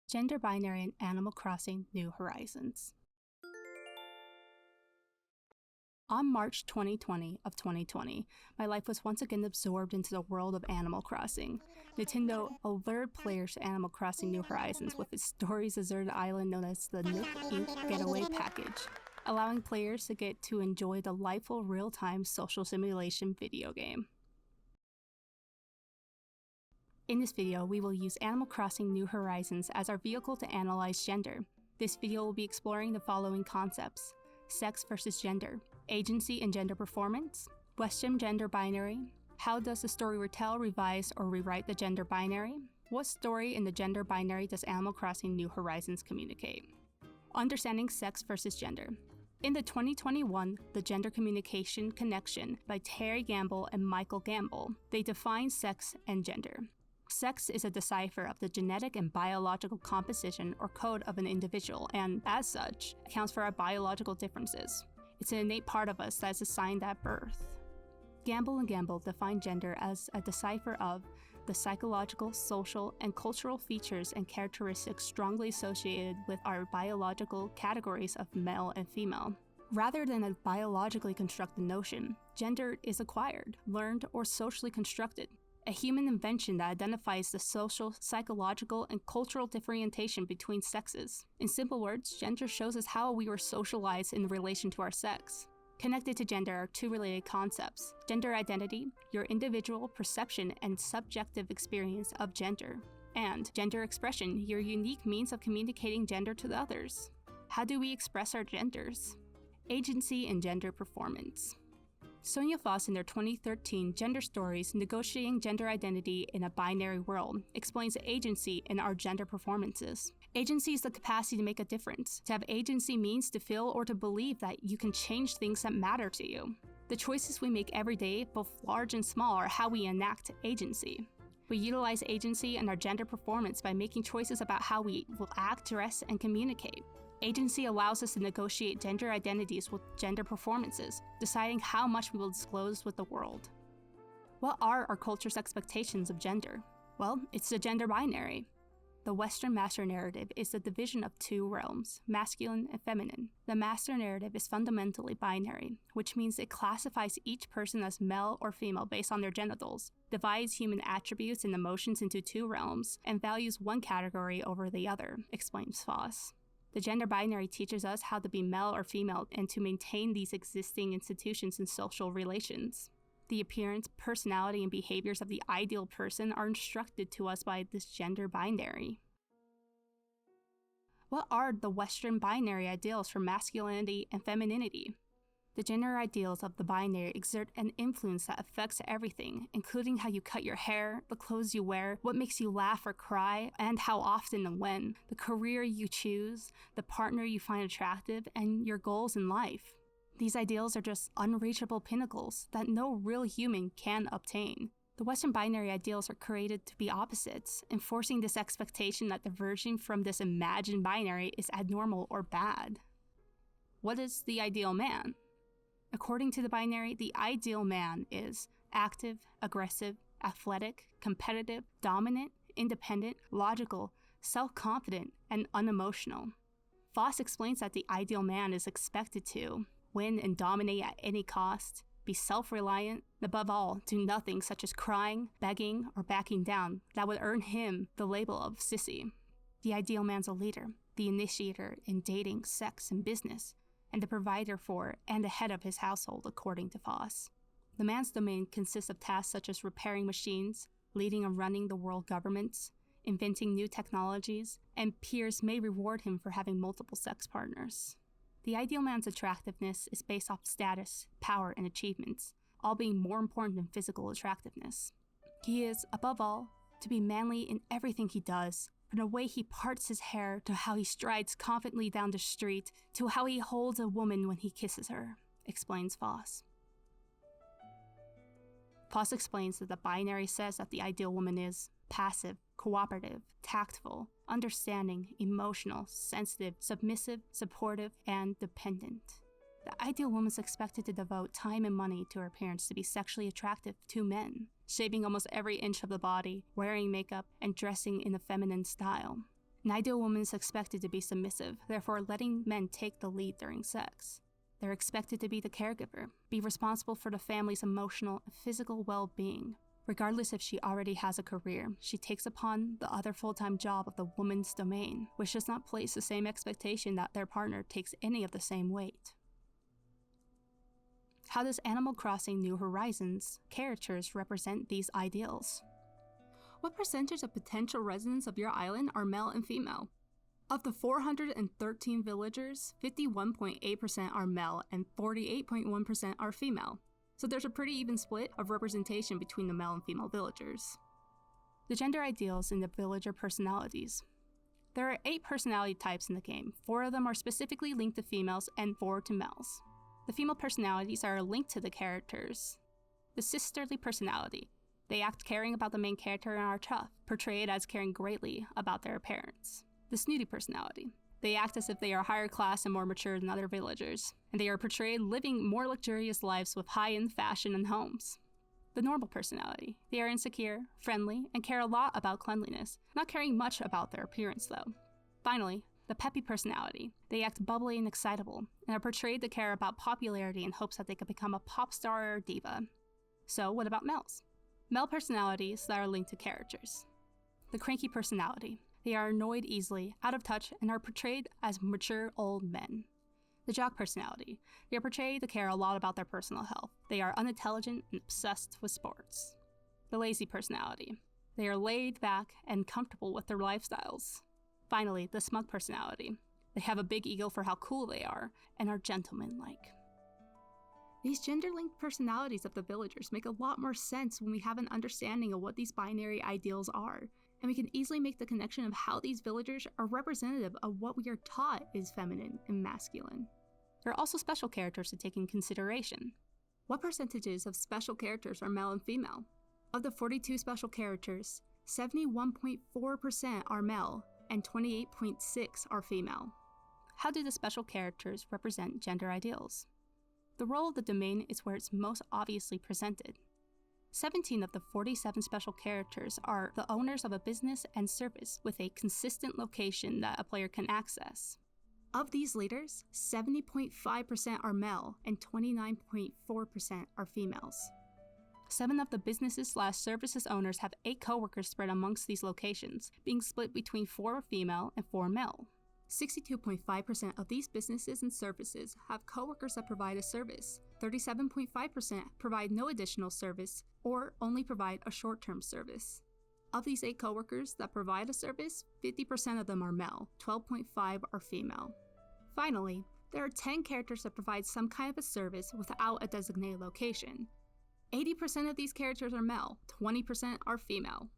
Gender binary in Animal Crossing New Horizons. On March 2020 of 2020, my life was once again absorbed into the world of Animal Crossing. Nintendo alerted players to Animal Crossing New Horizons with its story's deserted island known as the Nook Inc. Getaway Package, allowing players to get to enjoy the delightful real-time social simulation video game. In this video, we will use Animal Crossing New Horizons as our vehicle to analyze gender. This video will be exploring the following concepts: sex versus gender, agency and gender performance, Western gender binary, how does the story retell, revise, or rewrite the gender binary, what story in the gender binary does Animal Crossing New Horizons communicate? Understanding sex versus gender. In the 2021 The Gender Communication Connection by Terry Gamble and Michael Gamble, they define sex and gender. Sex is a decipher of the genetic and biological composition or code of an individual and, as such, accounts for our biological differences. It's an innate part of us that is assigned at birth. Gamble and Gamble define gender as a decipher of the psychological, social, and cultural features and characteristics strongly associated with our biological categories of male and female. Rather than a biologically constructed notion, gender is acquired, learned, or socially constructed. A human invention that identifies the social, psychological, and cultural differentiation between sexes. In simple words, gender shows us how we were socialized in relation to our sex. Connected to gender are two related concepts: gender identity, your individual perception and subjective experience of gender, and gender expression, your unique means of communicating gender to others. How do we express our genders? Agency and gender performance. Sonia Foss, in their 2013 Gender Stories, Negotiating Gender Identity in a Binary World, explains agency in our gender performances. Agency is the capacity to make a difference. To have agency means to feel or to believe that you can change things that matter to you. The choices we make every day, both large and small, are how we enact agency. We utilize agency in our gender performance by making choices about how we will act, dress, and communicate. Agency allows us to negotiate gender identities with gender performances, deciding how much we will disclose with the world. What are our culture's expectations of gender? Well, it's the gender binary. The Western master narrative is the division of two realms, masculine and feminine. The master narrative is fundamentally binary, which means it classifies each person as male or female based on their genitals, divides human attributes and emotions into two realms, and values one category over the other, explains Foss. The gender binary teaches us how to be male or female and to maintain these existing institutions and social relations. The appearance, personality, and behaviors of the ideal person are instructed to us by this gender binary. What are the Western binary ideals for masculinity and femininity? The gender ideals of the binary exert an influence that affects everything, including how you cut your hair, the clothes you wear, what makes you laugh or cry, and how often and when, the career you choose, the partner you find attractive, and your goals in life. These ideals are just unreachable pinnacles that no real human can obtain. The Western binary ideals are created to be opposites, enforcing this expectation that diverging from this imagined binary is abnormal or bad. What is the ideal man? According to the binary, the ideal man is active, aggressive, athletic, competitive, dominant, independent, logical, self-confident, and unemotional. Foss explains that the ideal man is expected to win and dominate at any cost, be self-reliant, and above all, do nothing such as crying, begging, or backing down that would earn him the label of sissy. The ideal man's a leader, the initiator in dating, sex, and business, and the provider for and the head of his household, according to Foss. The man's domain consists of tasks such as repairing machines, leading and running the world governments, inventing new technologies, and peers may reward him for having multiple sex partners. The ideal man's attractiveness is based off status, power, and achievements, all being more important than physical attractiveness. He is, above all, to be manly in everything he does, from the way he parts his hair to how he strides confidently down the street to how he holds a woman when he kisses her, explains Foss. Foss explains that the binary says that the ideal woman is passive, cooperative, tactful, understanding, emotional, sensitive, submissive, supportive, and dependent. The ideal woman is expected to devote time and money to her appearance to be sexually attractive to men, shaving almost every inch of the body, wearing makeup, and dressing in a feminine style. An ideal woman is expected to be submissive, therefore letting men take the lead during sex. They're expected to be the caregiver, be responsible for the family's emotional and physical well-being. Regardless if she already has a career, she takes upon the other full-time job of the woman's domain, which does not place the same expectation that their partner takes any of the same weight. How does Animal Crossing New Horizons characters represent these ideals? What percentage of potential residents of your island are male and female? Of the 413 villagers, 51.8% are male and 48.1% are female. So there's a pretty even split of representation between the male and female villagers. The gender ideals in the villager personalities. There are 8 personality types in the game. 4 of them are specifically linked to females and 4 to males. The female personalities are linked to the characters. The sisterly personality. They act caring about the main character and are tough, portrayed as caring greatly about their parents. The snooty personality. They act as if they are higher class and more mature than other villagers, and they are portrayed living more luxurious lives with high-end fashion and homes. The normal personality. They are insecure, friendly, and care a lot about cleanliness, not caring much about their appearance though. Finally, the peppy personality. They act bubbly and excitable, and are portrayed to care about popularity in hopes that they could become a pop star or diva. So what about males? Male personalities that are linked to characters. The cranky personality. They are annoyed easily, out of touch, and are portrayed as mature old men. The jock personality. They are portrayed to care a lot about their personal health. They are unintelligent and obsessed with sports. The lazy personality. They are laid back and comfortable with their lifestyles. Finally, the smug personality. They have a big ego for how cool they are, and are gentlemanlike. These gender-linked personalities of the villagers make a lot more sense when we have an understanding of what these binary ideals are, and we can easily make the connection of how these villagers are representative of what we are taught is feminine and masculine. There are also special characters to take in consideration. What percentages of special characters are male and female? Of the 42 special characters, 71.4% are male and 28.6% are female. How do the special characters represent gender ideals? The role of the domain is where it's most obviously presented. 17 of the 47 special characters are the owners of a business and service with a consistent location that a player can access. Of these leaders, 70.5% are male and 29.4% are females. 7 of the businesses/services owners have 8 coworkers spread amongst these locations, being split between 4 female and 4 male. 62.5% of these businesses and services have coworkers that provide a service. 37.5% provide no additional service or only provide a short-term service. Of these 8 coworkers that provide a service, 50% of them are male, 12.5% are female. Finally, there are 10 characters that provide some kind of a service without a designated location. 80% of these characters are male, 20% are female.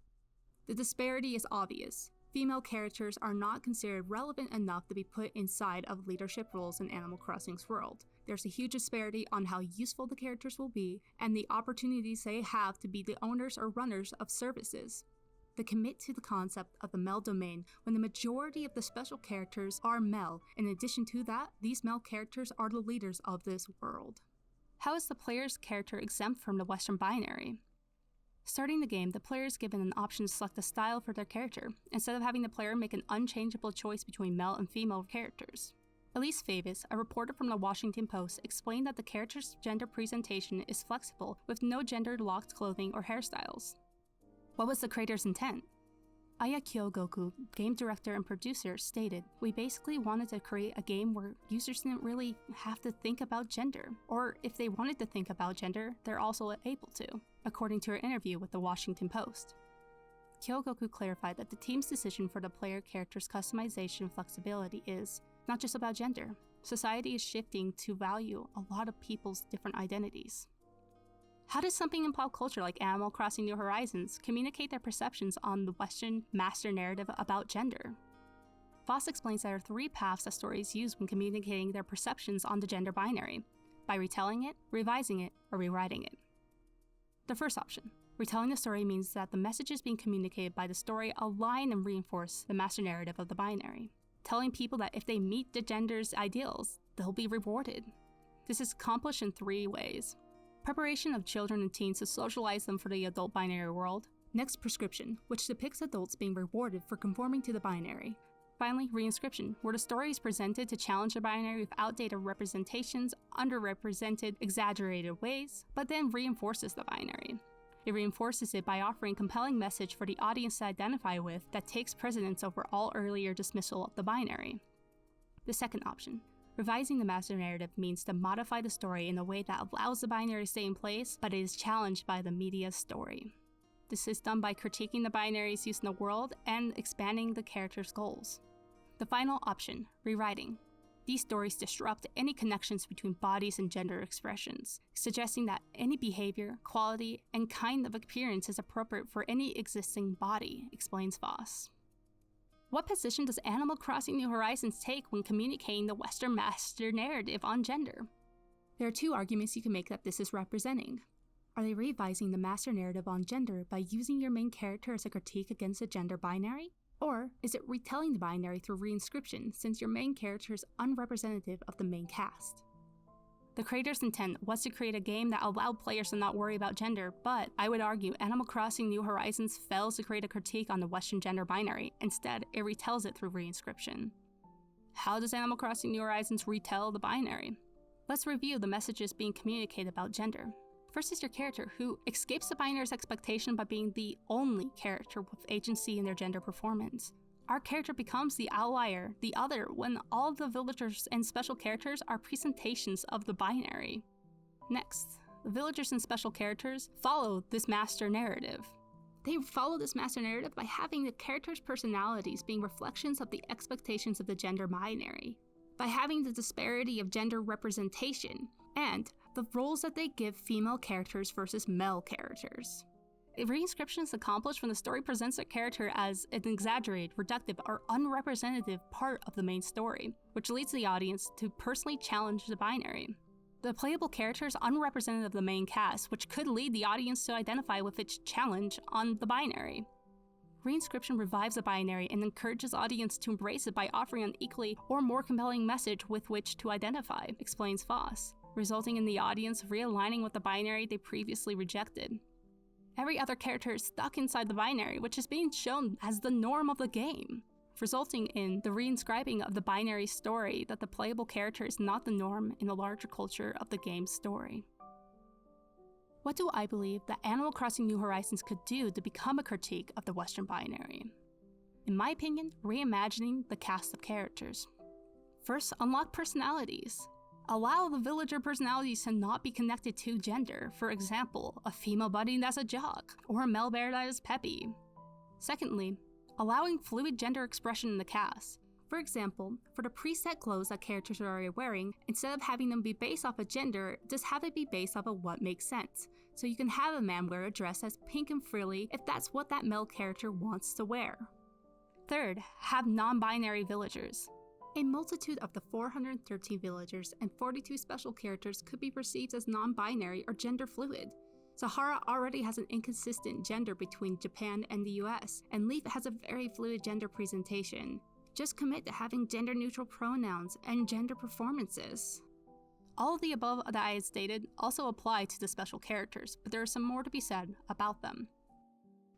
The disparity is obvious. Female characters are not considered relevant enough to be put inside of leadership roles in Animal Crossing's world. There's a huge disparity on how useful the characters will be and the opportunities they have to be the owners or runners of services. They commit to the concept of the male domain when the majority of the special characters are male. In addition to that, these male characters are the leaders of this world. How is the player's character exempt from the Western binary? Starting the game, the player is given an option to select a style for their character, instead of having the player make an unchangeable choice between male and female characters. Elise Favis, a reporter from the Washington Post, explained that the character's gender presentation is flexible with no gender-locked clothing or hairstyles. What was the creator's intent? Aya Kyogoku, game director and producer, stated, "We basically wanted to create a game where users didn't really have to think about gender, or if they wanted to think about gender, they're also able to," according to her interview with the Washington Post. Kyogoku clarified that the team's decision for the player character's customization flexibility is not just about gender. Society is shifting to value a lot of people's different identities. How does something in pop culture like Animal Crossing New Horizons communicate their perceptions on the Western master narrative about gender? Foss explains there are 3 paths that stories use when communicating their perceptions on the gender binary: by retelling it, revising it, or rewriting it. The first option, retelling the story, means that the messages being communicated by the story align and reinforce the master narrative of the binary, telling people that if they meet the gender's ideals, they'll be rewarded. This is accomplished in 3 ways. Preparation of children and teens to socialize them for the adult binary world. Next, prescription, which depicts adults being rewarded for conforming to the binary. Finally, reinscription, where the story is presented to challenge the binary with outdated representations, underrepresented, exaggerated ways, but then reinforces the binary. It reinforces it by offering a compelling message for the audience to identify with that takes precedence over all earlier dismissal of the binary. The second option. Revising the master narrative means to modify the story in a way that allows the binary to stay in place, but it is challenged by the media's story. This is done by critiquing the binary's use in the world and expanding the character's goals. The final option, rewriting. These stories disrupt any connections between bodies and gender expressions, suggesting that any behavior, quality, and kind of appearance is appropriate for any existing body, explains Voss. What position does Animal Crossing New Horizons take when communicating the Western master narrative on gender? There are two arguments you can make that this is representing. Are they revising the master narrative on gender by using your main character as a critique against the gender binary? Or is it retelling the binary through reinscription since your main character is unrepresentative of the main cast? The creator's intent was to create a game that allowed players to not worry about gender, but I would argue Animal Crossing New Horizons fails to create a critique on the Western gender binary. Instead, it retells it through reinscription. How does Animal Crossing New Horizons retell the binary? Let's review the messages being communicated about gender. First is your character, who escapes the binary's expectation by being the only character with agency in their gender performance. Our character becomes the outlier, the other, when all of the villagers and special characters are presentations of the binary. Next, the villagers and special characters follow this master narrative. They follow this master narrative by having the characters' personalities being reflections of the expectations of the gender binary, by having the disparity of gender representation, and the roles that they give female characters versus male characters. Reinscription is accomplished when the story presents a character as an exaggerated, reductive, or unrepresentative part of the main story, which leads the audience to personally challenge the binary. The playable character is unrepresentative of the main cast, which could lead the audience to identify with its challenge on the binary. Reinscription revives the binary and encourages the audience to embrace it by offering an equally or more compelling message with which to identify, explains Voss, resulting in the audience realigning with the binary they previously rejected. Every other character is stuck inside the binary, which is being shown as the norm of the game, resulting in the reinscribing of the binary story that the playable character is not the norm in the larger culture of the game's story. What do I believe that Animal Crossing New Horizons could do to become a critique of the Western binary? In my opinion, reimagining the cast of characters. First, unlock personalities. Allow the villager personalities to not be connected to gender, for example, a female buddy that's a jock, or a male bear that is peppy. Secondly, allowing fluid gender expression in the cast. For example, for the preset clothes that characters are already wearing, instead of having them be based off of gender, just have it be based off of what makes sense. So you can have a man wear a dress that's pink and frilly if that's what that male character wants to wear. Third, have non-binary villagers. A multitude of the 413 villagers and 42 special characters could be perceived as non-binary or gender fluid. Sahara already has an inconsistent gender between Japan and the US, and Leaf has a very fluid gender presentation. Just commit to having gender-neutral pronouns and gender performances. All of the above that I had stated also apply to the special characters, but there is some more to be said about them.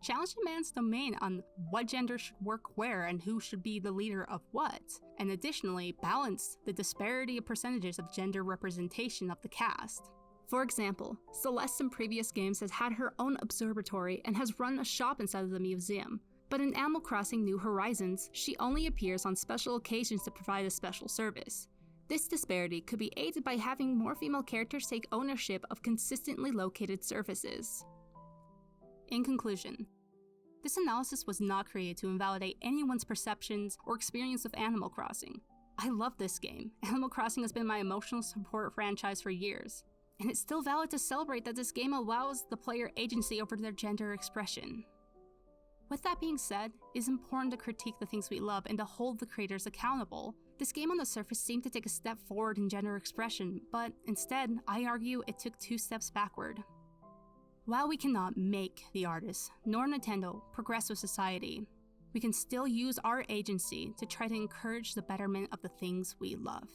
Challenge a man's domain on what gender should work where and who should be the leader of what, and additionally balance the disparity of percentages of gender representation of the cast. For example, Celeste in previous games has had her own observatory and has run a shop inside of the museum, but in Animal Crossing New Horizons, she only appears on special occasions to provide a special service. This disparity could be aided by having more female characters take ownership of consistently located services. In conclusion, this analysis was not created to invalidate anyone's perceptions or experience with Animal Crossing. I love this game. Animal Crossing has been my emotional support franchise for years, and it's still valid to celebrate that this game allows the player agency over their gender expression. With that being said, it is important to critique the things we love and to hold the creators accountable. This game on the surface seemed to take a step forward in gender expression, but instead, I argue it took 2 steps backward. While we cannot make the artists, nor Nintendo, progress with society, we can still use our agency to try to encourage the betterment of the things we love.